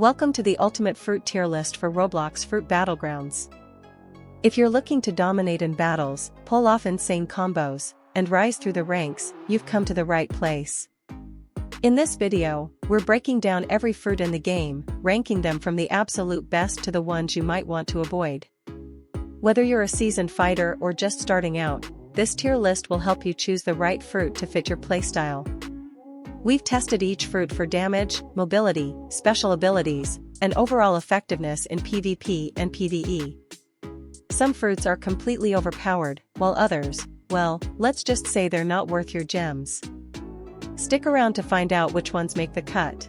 Welcome to the ultimate fruit tier list for Roblox Fruit Battlegrounds. If you're looking to dominate in battles, pull off insane combos, and rise through the ranks, you've come to the right place. In this video, we're breaking down every fruit in the game, ranking them from the absolute best to the ones you might want to avoid. Whether you're a seasoned fighter or just starting out, this tier list will help you choose the right fruit to fit your playstyle. We've tested each fruit for damage, mobility, special abilities, and overall effectiveness in PvP and PvE. Some fruits are completely overpowered, while others, well, let's just say they're not worth your gems. Stick around to find out which ones make the cut.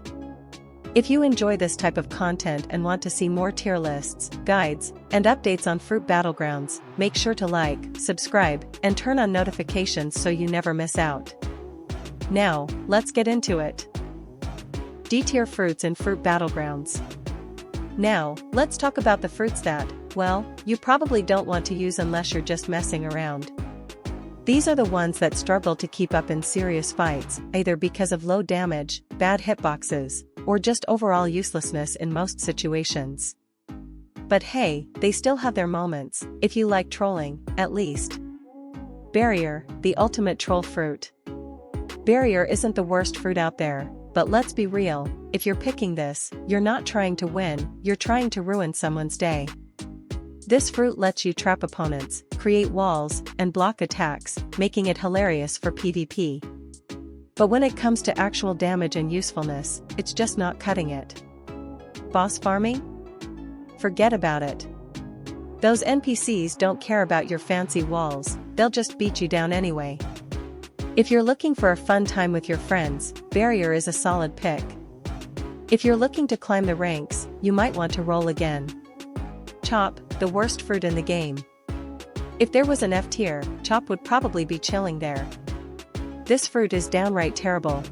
If you enjoy this type of content and want to see more tier lists, guides, and updates on Fruit Battlegrounds, make sure to like, subscribe, and turn on notifications so you never miss out. Now, let's get into it. D-tier fruits in Fruit Battlegrounds. Now, let's talk about the fruits that, well, you probably don't want to use unless you're just messing around. These are the ones that struggle to keep up in serious fights, either because of low damage, bad hitboxes, or just overall uselessness in most situations. But hey, they still have their moments, if you like trolling, at least. Barrier, the ultimate troll fruit. Barrier isn't the worst fruit out there, but let's be real, if you're picking this, you're not trying to win, you're trying to ruin someone's day. This fruit lets you trap opponents, create walls, and block attacks, making it hilarious for PvP. But when it comes to actual damage and usefulness, it's just not cutting it. Boss farming? Forget about it. Those NPCs don't care about your fancy walls, they'll just beat you down anyway. If you're looking for a fun time with your friends, Barrier is a solid pick. If you're looking to climb the ranks, you might want to roll again. Chop, the worst fruit in the game. If there was an F tier, Chop would probably be chilling there. This fruit is downright terrible.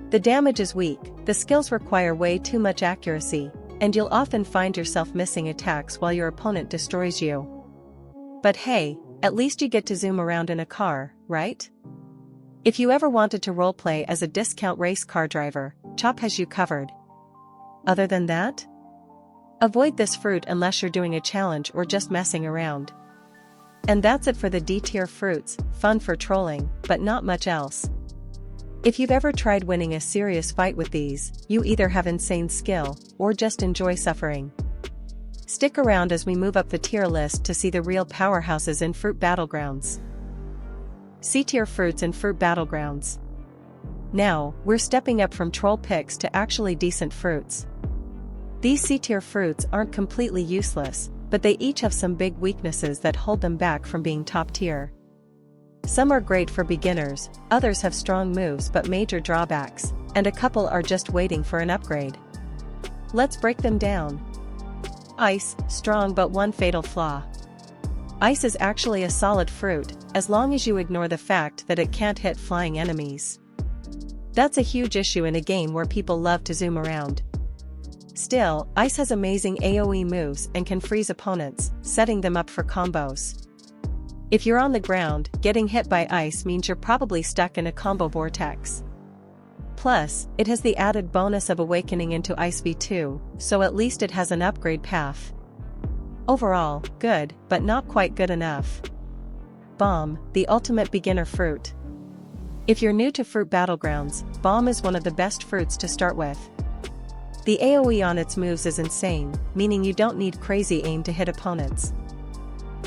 The damage is weak, the skills require way too much accuracy, and you'll often find yourself missing attacks while your opponent destroys you. But hey, at least you get to zoom around in a car, right? If you ever wanted to roleplay as a discount race car driver, Chop has you covered. Other than that? Avoid this fruit unless you're doing a challenge or just messing around. And that's it for the D-tier fruits, fun for trolling, but not much else. If you've ever tried winning a serious fight with these, you either have insane skill, or just enjoy suffering. Stick around as we move up the tier list to see the real powerhouses in Fruit Battlegrounds. C-tier fruits in Fruit Battlegrounds. Now, we're stepping up from troll picks to actually decent fruits. These C-tier fruits aren't completely useless, but they each have some big weaknesses that hold them back from being top tier. Some are great for beginners, others have strong moves but major drawbacks, and a couple are just waiting for an upgrade. Let's break them down. Ice, strong but one fatal flaw. Ice is actually a solid fruit, as long as you ignore the fact that it can't hit flying enemies. That's a huge issue in a game where people love to zoom around. Still, Ice has amazing AoE moves and can freeze opponents, setting them up for combos. If you're on the ground, getting hit by Ice means you're probably stuck in a combo vortex. Plus, it has the added bonus of awakening into Ice V2, so at least it has an upgrade path. Overall, good, but not quite good enough. Bomb, the ultimate beginner fruit. If you're new to Fruit Battlegrounds, Bomb is one of the best fruits to start with. The AoE on its moves is insane, meaning you don't need crazy aim to hit opponents.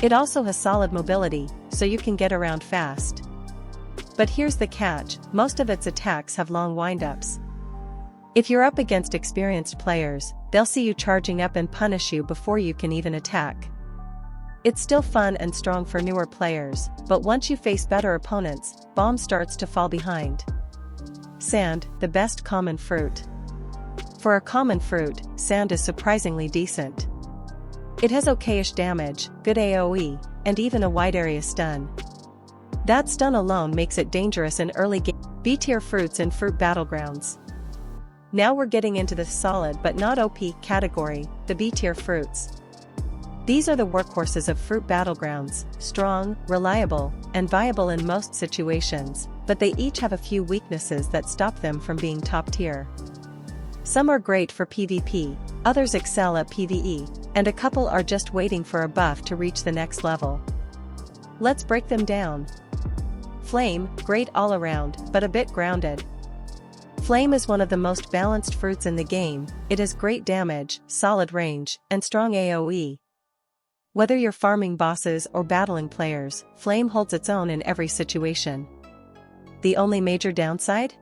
It also has solid mobility, so you can get around fast. But here's the catch, most of its attacks have long windups. If you're up against experienced players, they'll see you charging up and punish you before you can even attack. It's still fun and strong for newer players, but once you face better opponents, Bomb starts to fall behind. Sand, the best common fruit. For a common fruit, Sand is surprisingly decent. It has okayish damage, good AoE, and even a wide area stun. That stun alone makes it dangerous in early game. B-tier fruits in Fruit Battlegrounds. Now we're getting into the solid but not OP category, the B-tier fruits. These are the workhorses of Fruit Battlegrounds, strong, reliable, and viable in most situations, but they each have a few weaknesses that stop them from being top tier. Some are great for PvP, others excel at PvE, and a couple are just waiting for a buff to reach the next level. Let's break them down. Flame, great all around, but a bit grounded. Flame is one of the most balanced fruits in the game. It has great damage, solid range, and strong AoE. Whether you're farming bosses or battling players, Flame holds its own in every situation. The only major downside?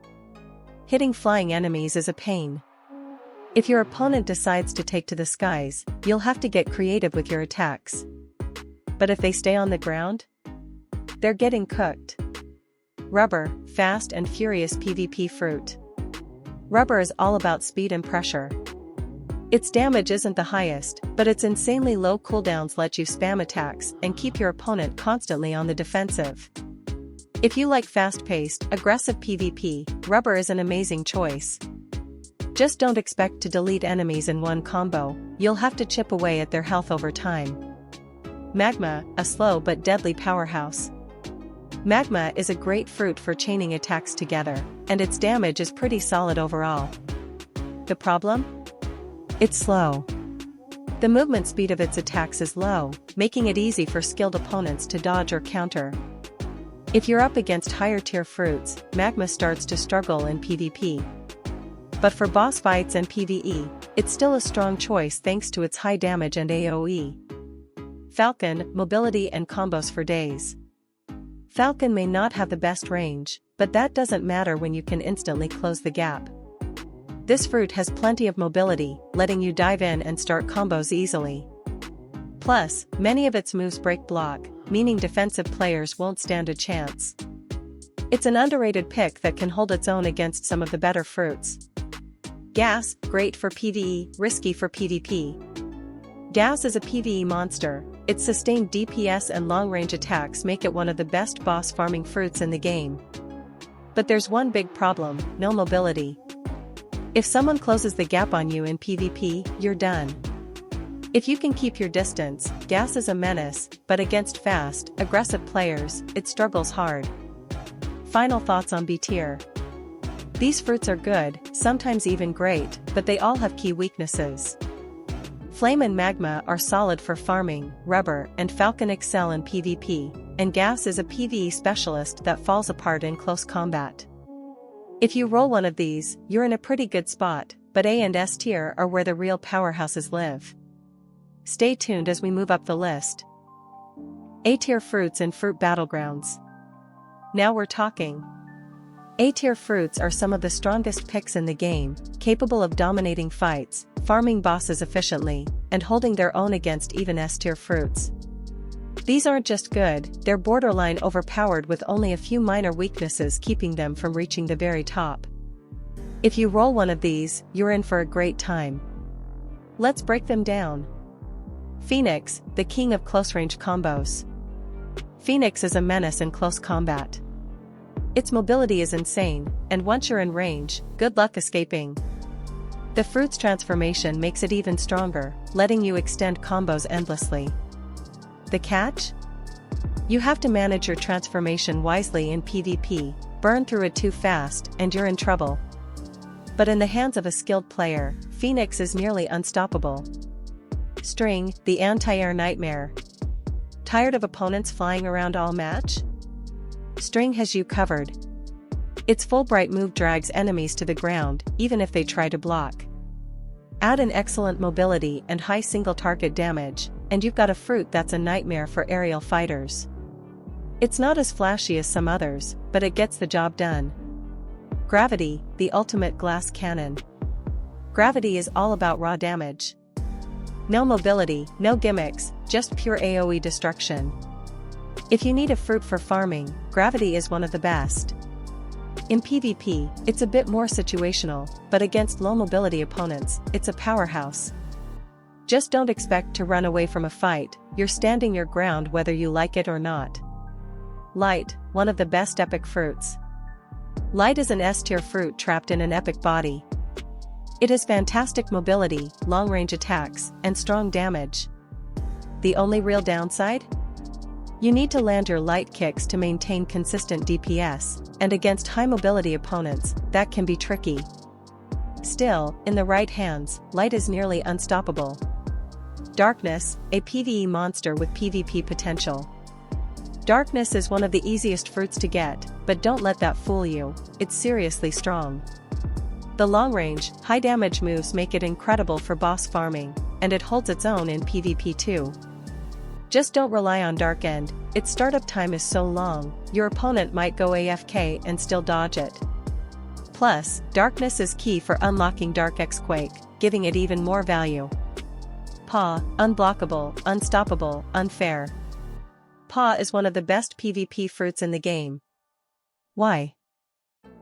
Hitting flying enemies is a pain. If your opponent decides to take to the skies, you'll have to get creative with your attacks. But if they stay on the ground? They're getting cooked. Rubber, fast and furious PvP fruit. Rubber is all about speed and pressure. Its damage isn't the highest, but its insanely low cooldowns let you spam attacks and keep your opponent constantly on the defensive. If you like fast-paced, aggressive PvP, Rubber is an amazing choice. Just don't expect to delete enemies in one combo, you'll have to chip away at their health over time. Magma, a slow but deadly powerhouse. Magma is a great fruit for chaining attacks together, and its damage is pretty solid overall. The problem? It's slow. The movement speed of its attacks is low, making it easy for skilled opponents to dodge or counter. If you're up against higher-tier fruits, Magma starts to struggle in PvP. But for boss fights and PvE, it's still a strong choice thanks to its high damage and AoE. Falcon, mobility and combos for days. Falcon may not have the best range, but that doesn't matter when you can instantly close the gap. This fruit has plenty of mobility, letting you dive in and start combos easily. Plus, many of its moves break block, meaning defensive players won't stand a chance. It's an underrated pick that can hold its own against some of the better fruits. Gas, great for PvE, risky for PvP. Gas is a PvE monster. Its sustained DPS and long-range attacks make it one of the best boss farming fruits in the game. But there's one big problem: no mobility. If someone closes the gap on you in PvP, you're done. If you can keep your distance, Gas is a menace, but against fast, aggressive players, it struggles hard. Final thoughts on B tier. These fruits are good, sometimes even great, but they all have key weaknesses. Flame and Magma are solid for farming, Rubber and Falcon excel in PvP, and Gas is a PvE specialist that falls apart in close combat. If you roll one of these, you're in a pretty good spot, but A and S tier are where the real powerhouses live. Stay tuned as we move up the list. A tier fruits in Fruit Battlegrounds. Now we're talking. A-tier fruits are some of the strongest picks in the game, capable of dominating fights, farming bosses efficiently, and holding their own against even S-tier fruits. These aren't just good, they're borderline overpowered with only a few minor weaknesses keeping them from reaching the very top. If you roll one of these, you're in for a great time. Let's break them down. Phoenix, the king of close-range combos. Phoenix is a menace in close combat. Its mobility is insane, and once you're in range, good luck escaping. The fruit's transformation makes it even stronger, letting you extend combos endlessly. The catch? You have to manage your transformation wisely in PvP, burn through it too fast, and you're in trouble. But in the hands of a skilled player, Phoenix is nearly unstoppable. String, the anti-air nightmare. Tired of opponents flying around all match? String has you covered. Its Fulbright move drags enemies to the ground, even if they try to block. Add an excellent mobility and high single-target damage, and you've got a fruit that's a nightmare for aerial fighters. It's not as flashy as some others, but it gets the job done. Gravity, the ultimate glass cannon. Gravity is all about raw damage. No mobility, no gimmicks, just pure AoE destruction. If you need a fruit for farming, Gravity is one of the best. In PvP, it's a bit more situational, but against low mobility opponents, it's a powerhouse. Just don't expect to run away from a fight, you're standing your ground whether you like it or not. Light, one of the best epic fruits. Light is an S-tier fruit trapped in an epic body. It has fantastic mobility, long-range attacks, and strong damage. The only real downside? You need to land your light kicks to maintain consistent DPS, and against high mobility opponents, that can be tricky. Still, in the right hands, light is nearly unstoppable. Darkness, a PvE monster with PvP potential. Darkness is one of the easiest fruits to get, but don't let that fool you, it's seriously strong. The long-range, high-damage moves make it incredible for boss farming, and it holds its own in PvP too. Just don't rely on Dark End, its startup time is so long, your opponent might go AFK and still dodge it. Plus, darkness is key for unlocking DarkXQuake, giving it even more value. Paw, unblockable, unstoppable, unfair. Paw is one of the best PvP fruits in the game. Why?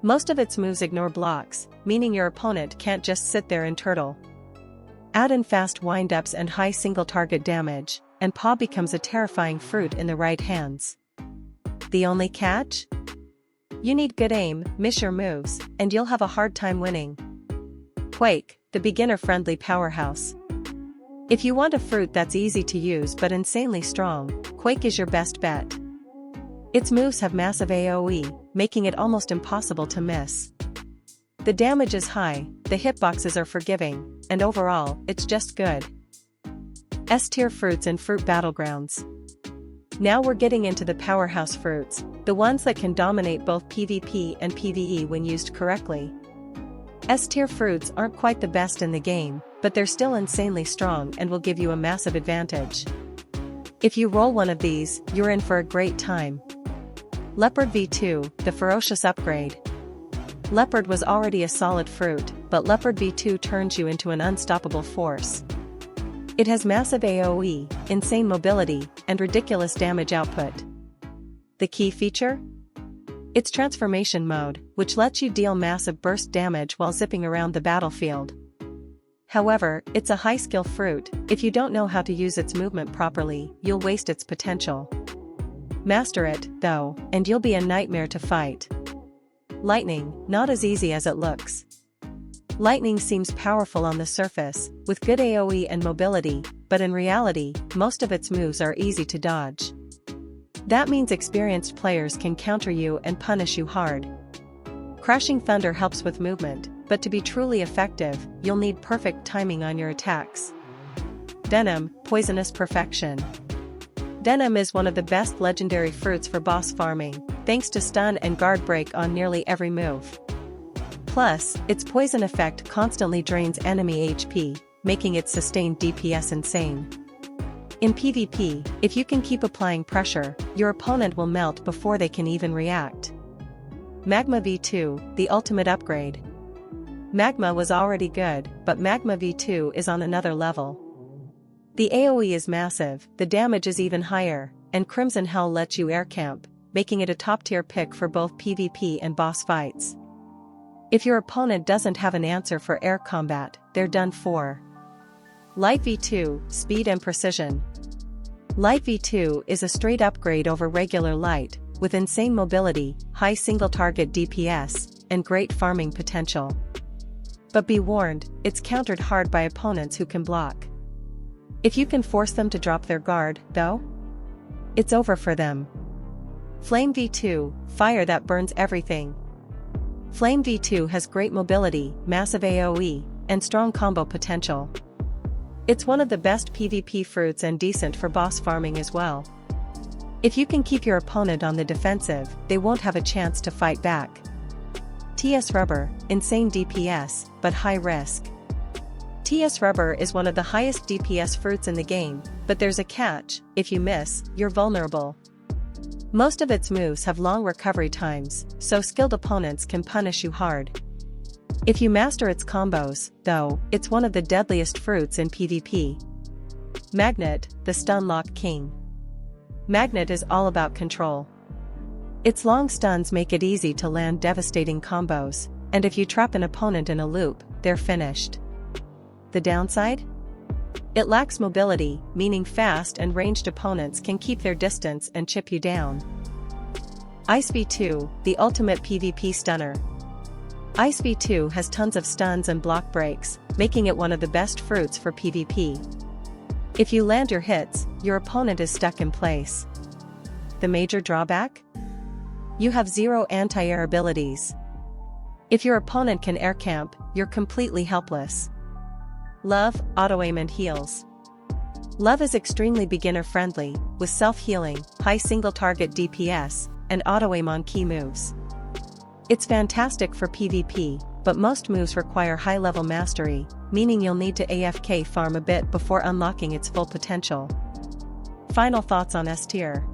Most of its moves ignore blocks, meaning your opponent can't just sit there and turtle. Add in fast windups and high single target damage, and Paw becomes a terrifying fruit in the right hands. The only catch? You need good aim, miss your moves, and you'll have a hard time winning. Quake, the beginner-friendly powerhouse. If you want a fruit that's easy to use but insanely strong, Quake is your best bet. Its moves have massive AoE, making it almost impossible to miss. The damage is high, the hitboxes are forgiving, and overall, it's just good. S-tier fruits in Fruit Battlegrounds. Now we're getting into the powerhouse fruits, the ones that can dominate both PvP and PvE when used correctly. S-tier fruits aren't quite the best in the game, but they're still insanely strong and will give you a massive advantage. If you roll one of these, you're in for a great time. Leopard V2, the ferocious upgrade. Leopard was already a solid fruit, but Leopard V2 turns you into an unstoppable force. It has massive AoE, insane mobility, and ridiculous damage output. The key feature? Its transformation mode, which lets you deal massive burst damage while zipping around the battlefield. However, it's a high-skill fruit, if you don't know how to use its movement properly, you'll waste its potential. Master it, though, and you'll be a nightmare to fight. Lightning, not as easy as it looks. Lightning seems powerful on the surface, with good AoE and mobility, but in reality, most of its moves are easy to dodge. That means experienced players can counter you and punish you hard. Crashing Thunder helps with movement, but to be truly effective, you'll need perfect timing on your attacks. Venom, poisonous perfection. Venom is one of the best legendary fruits for boss farming, thanks to stun and guard break on nearly every move. Plus, its poison effect constantly drains enemy HP, making its sustained DPS insane. In PvP, if you can keep applying pressure, your opponent will melt before they can even react. Magma V2, the ultimate upgrade. Magma was already good, but Magma V2 is on another level. The AoE is massive, the damage is even higher, and Crimson Hell lets you air camp, making it a top-tier pick for both PvP and boss fights. If your opponent doesn't have an answer for air combat, they're done for. Light V2, speed and precision. Light V2 is a straight upgrade over regular light, with insane mobility, high single-target DPS, and great farming potential. But be warned, it's countered hard by opponents who can block. If you can force them to drop their guard, though, it's over for them. Flame V2, fire that burns everything. Flame V2 has great mobility, massive AoE, and strong combo potential. It's one of the best PvP fruits and decent for boss farming as well. If you can keep your opponent on the defensive, they won't have a chance to fight back. TSRubber, insane DPS, but high risk. TSRubber is one of the highest DPS fruits in the game, but there's a catch: if you miss, you're vulnerable. Most of its moves have long recovery times, so skilled opponents can punish you hard. If you master its combos, though, it's one of the deadliest fruits in PvP. Magnet, the stun lock king. Magnet is all about control. Its long stuns make it easy to land devastating combos, and if you trap an opponent in a loop, they're finished. The downside? It lacks mobility, meaning fast and ranged opponents can keep their distance and chip you down. Ice V2, the ultimate PvP stunner. Ice V2 has tons of stuns and block breaks, making it one of the best fruits for PvP. If you land your hits, your opponent is stuck in place. The major drawback? You have zero anti-air abilities. If your opponent can air camp, you're completely helpless. Love, auto-aim and heals. Love is extremely beginner-friendly, with self-healing, high single-target DPS, and auto-aim on key moves. It's fantastic for PvP, but most moves require high-level mastery, meaning you'll need to AFK farm a bit before unlocking its full potential. Final thoughts on S tier.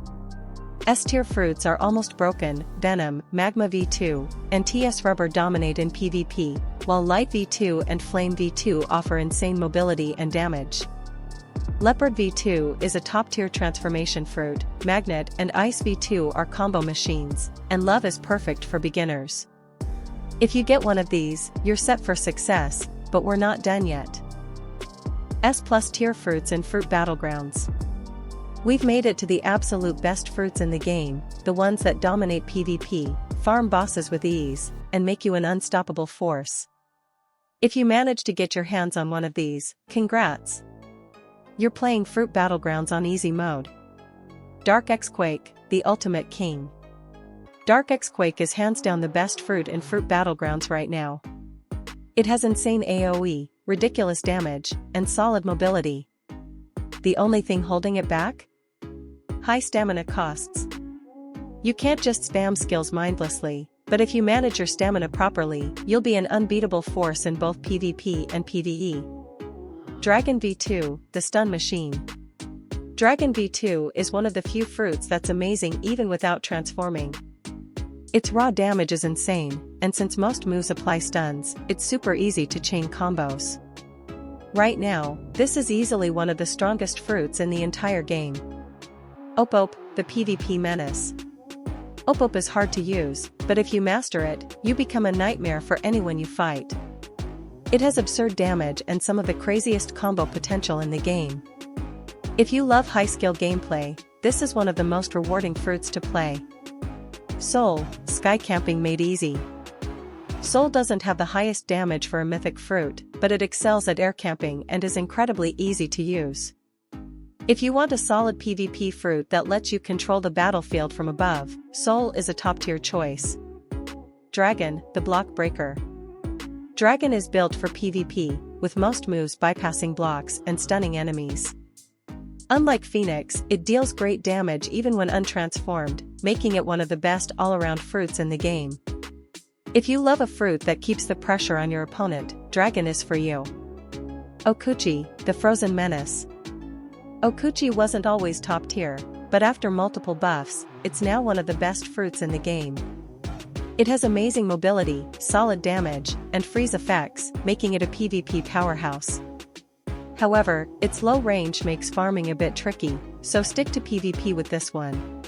S tier fruits are almost broken. Venom, Magma V2, and TSRubber dominate in PvP, while Light V2 and Flame V2 offer insane mobility and damage. Leopard V2 is a top-tier transformation fruit, Magnet and Ice V2 are combo machines, and Love is perfect for beginners. If you get one of these, you're set for success, but we're not done yet. S+ tier fruits in Fruit Battlegrounds. We've made it to the absolute best fruits in the game, the ones that dominate PvP, farm bosses with ease, and make you an unstoppable force. If you manage to get your hands on one of these, congrats! You're playing Fruit Battlegrounds on easy mode. DarkXQuake, the ultimate king. DarkXQuake is hands down the best fruit in Fruit Battlegrounds right now. It has insane AoE, ridiculous damage, and solid mobility. The only thing holding it back? High stamina costs. You can't just spam skills mindlessly, but if you manage your stamina properly, you'll be an unbeatable force in both PvP and PvE. Dragon V2, the stun machine. Dragon V2 is one of the few fruits that's amazing even without transforming. Its raw damage is insane, and since most moves apply stuns, it's super easy to chain combos. Right now, this is easily one of the strongest fruits in the entire game. Ope-Ope, the PvP menace. Ope-Ope is hard to use, but if you master it, you become a nightmare for anyone you fight. It has absurd damage and some of the craziest combo potential in the game. If you love high-skill gameplay, this is one of the most rewarding fruits to play. Soul, sky camping made easy. Soul doesn't have the highest damage for a mythic fruit, but it excels at air camping and is incredibly easy to use. If you want a solid PvP fruit that lets you control the battlefield from above, Soul is a top-tier choice. Dragon, the block breaker. Dragon is built for PvP, with most moves bypassing blocks and stunning enemies. Unlike Phoenix, it deals great damage even when untransformed, making it one of the best all-around fruits in the game. If you love a fruit that keeps the pressure on your opponent, Dragon is for you. Okuchi, the frozen menace. Okuchi wasn't always top tier, but after multiple buffs, it's now one of the best fruits in the game. It has amazing mobility, solid damage, and freeze effects, making it a PvP powerhouse. However, its low range makes farming a bit tricky, so stick to PvP with this one.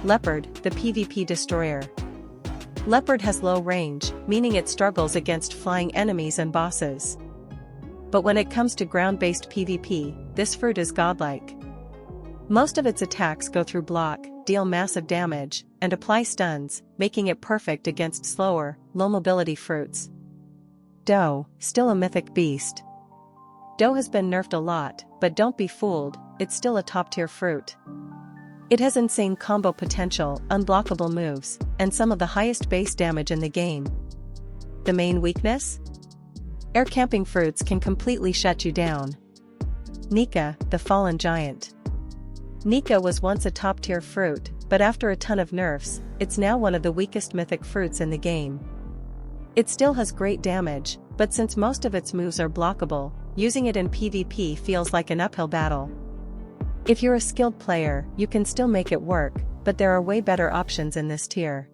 Leopard, the PvP destroyer. Leopard has low range, meaning it struggles against flying enemies and bosses. But when it comes to ground-based PvP, this fruit is godlike. Most of its attacks go through block, deal massive damage, and apply stuns, making it perfect against slower, low-mobility fruits. Doe, still a mythic beast. Doe has been nerfed a lot, but don't be fooled, it's still a top-tier fruit. It has insane combo potential, unblockable moves, and some of the highest base damage in the game. The main weakness? Air camping fruits can completely shut you down. Nika, the fallen giant. Nika was once a top-tier fruit, but after a ton of nerfs, it's now one of the weakest mythic fruits in the game. It still has great damage, but since most of its moves are blockable, using it in PvP feels like an uphill battle. If you're a skilled player, you can still make it work, but there are way better options in this tier.